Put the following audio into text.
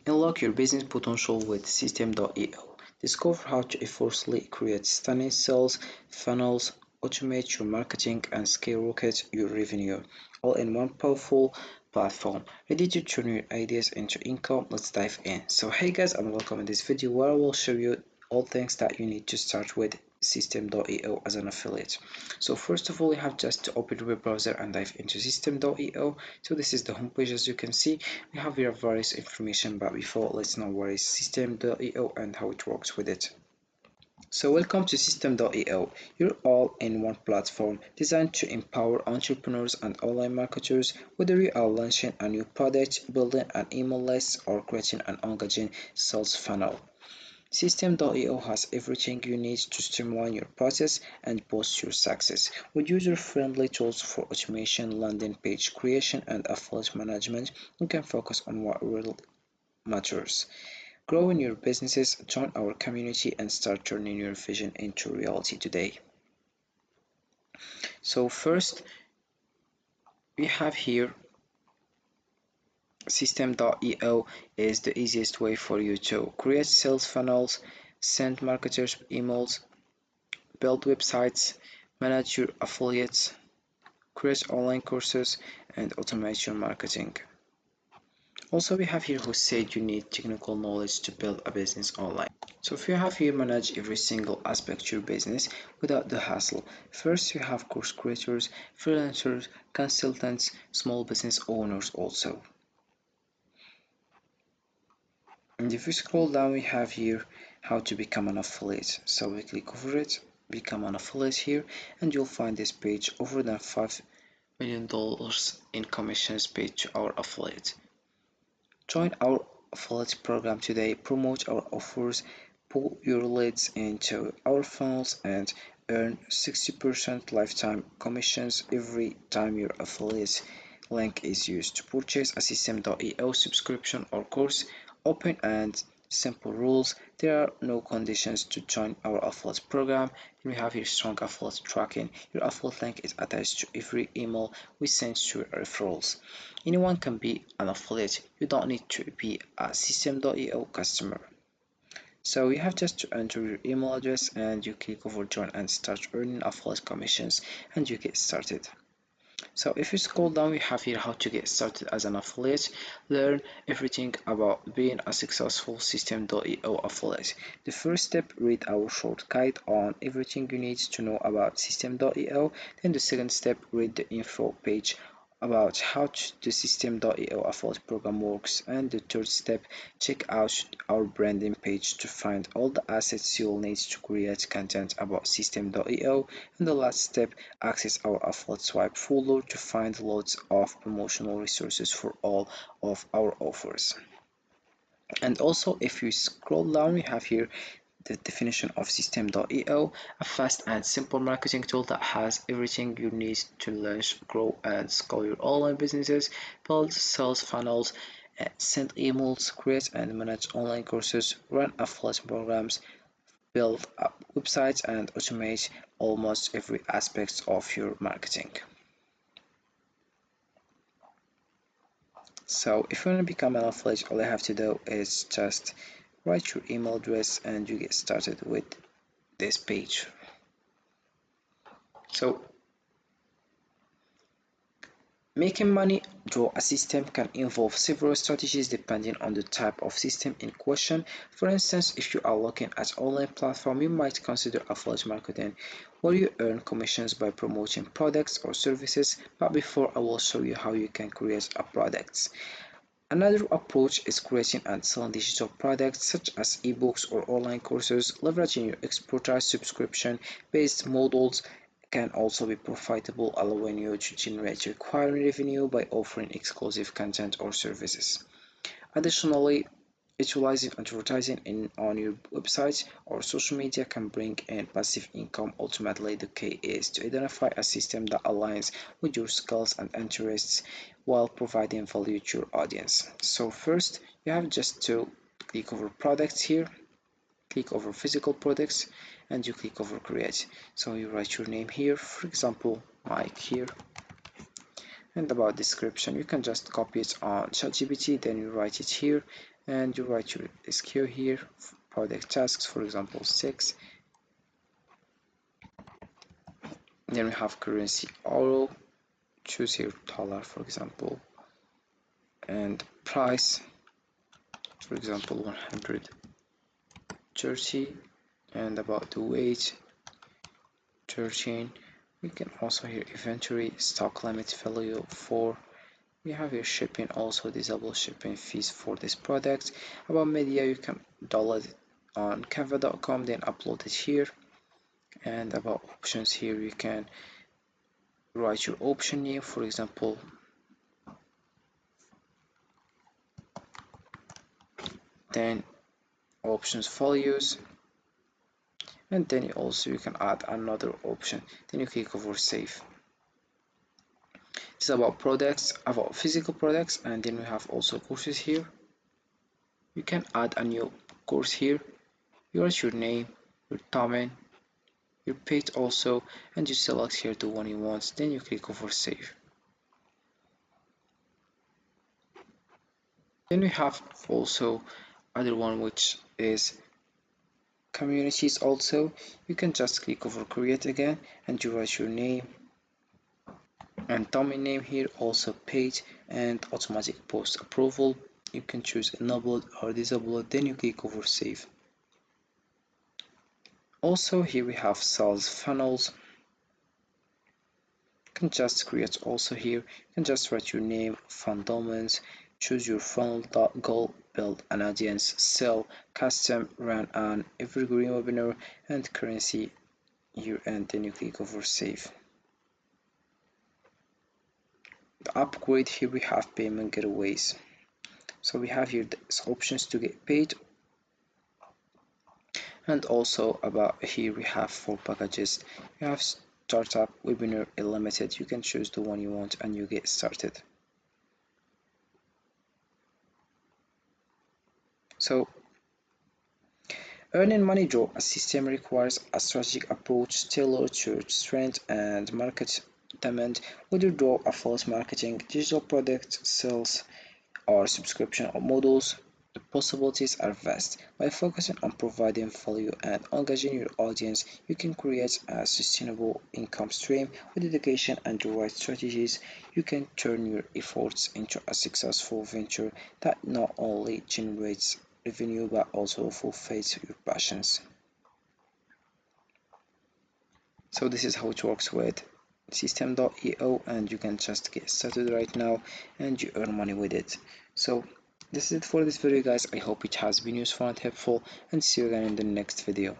Unlock your business potential with System.io. Discover how to effortlessly create stunning sales funnels, automate your marketing, and skyrocket your revenue, all in one powerful platform. Ready to turn your ideas into income? Let's dive in. So, hey guys, and welcome in this video where I will show you all things that you need to start with System.io as an affiliate. So first of all, you have just to open the web browser and dive into System.io. So this is the homepage. As you can see, we have here various information, but before, let's know what is System.io and how it works with it. So welcome to System.io, your all-in-one platform designed to empower entrepreneurs and online marketers. Whether you are launching a new product, building an email list, or creating an engaging sales funnel, System.io has everything you need to streamline your process and boost your success. With user-friendly tools for automation, landing page creation, and affiliate management, you can focus on what really matters. Growing your businesses, join our community, and start turning your vision into reality today. So first, we have here System.io is the easiest way for you to create sales funnels, send marketers emails, build websites, manage your affiliates, create online courses, and automate your marketing. Also, we have here who said you need technical knowledge to build a business online. So if you have here manage every single aspect of your business without the hassle. First, you have course creators, freelancers, consultants, small business owners also. And if we scroll down, we have here how to become an affiliate. So we click over it, become an affiliate here, and you'll find this page over than $5 million in commissions paid to our affiliate. Join our affiliate program today, promote our offers, pull your leads into our funnels, and earn 60% lifetime commissions every time your affiliate link is used. To purchase a System.io subscription or course, open and simple rules. There are no conditions to join our affiliate program. We have here strong affiliate tracking. Your affiliate link is attached to every email we send to your referrals. Anyone can be an affiliate. You don't need to be a System.io customer. So you have just to enter your email address and you click over join and start earning affiliate commissions and you get started. So if you scroll down, we have here how to get started as an affiliate. Learn everything about being a successful System.io affiliate. The first step, read our short guide on everything you need to know about System.io. Then the second step, read the info page about how the System.io affiliate program works. And the third step, check out our branding page to find all the assets you'll need to create content about System.io. And the last step, access our affiliate swipe folder to find loads of promotional resources for all of our offers. And also, if you scroll down, we have here the definition of System.io, a fast and simple marketing tool that has everything you need to launch, grow, and scale your online businesses, build sales funnels, send emails, create and manage online courses, run affiliate programs, build up websites, and automate almost every aspect of your marketing. So if you want to become an affiliate, all you have to do is just write your email address and you get started with this page. So making money through a system can involve several strategies depending on the type of system in question. For instance, if you are looking at online platform, you might consider affiliate marketing, where you earn commissions by promoting products or services. But before, I will show you how you can create a product. Another approach is creating and selling digital products such as ebooks or online courses. Leveraging your expertise subscription-based models can also be profitable, allowing you to generate recurring revenue by offering exclusive content or services. Additionally, utilizing advertising on your website or social media can bring in passive income. Ultimately, the key is to identify a system that aligns with your skills and interests while providing value to your audience. So first, you have just to click over products here, click over physical products, and you click over create. So you write your name here, for example, Mike here. And about description, you can just copy it on ChatGPT, then you write it here and you write your SKU here, product tasks, for example 6. Then we have currency euro, choose here dollar for example, and price, for example 130, and about the weight 13. We can also here inventory, stock limit value 4. We have here shipping, also disable shipping fees for this product. About media, you can download it on canva.com, then upload it here. And about options here, you can write your option name, for example then options values, and then also you can add another option, then you click over save. This is about products, about physical products, and then we have also courses here. You can add a new course here. You write your name, your domain, your page also, and you select here the one you want, then you click over save. Then we have also other one which is communities also. You can just click over create again, and you write your name and domain name here, also page, and automatic post approval. You can choose enable it or disable it, then you click over save. Also here we have sales funnels. You can just create also here. You can just write your name, fund domains, choose your funnel goal, build an audience, sell, custom, run an evergreen webinar, and currency here, and then you click over save. The upgrade here we have payment gateways. So we have here the options to get paid, and also about here we have 4 packages. You have startup, webinar, unlimited. You can choose the one you want and you get started. So earning money through a system requires a strategic approach tailored to your strength and market demand, whether through affiliate marketing, digital product sales, or subscription models. The possibilities are vast. By focusing on providing value and engaging your audience, you can create a sustainable income stream. With dedication and the right strategies, you can turn your efforts into a successful venture that not only generates revenue but also fulfills your passions. So this is how it works with Systeme.io, and you can just get started right now and you earn money with it. So this is it for this video guys. I hope it has been useful and helpful, and see you again in the next video.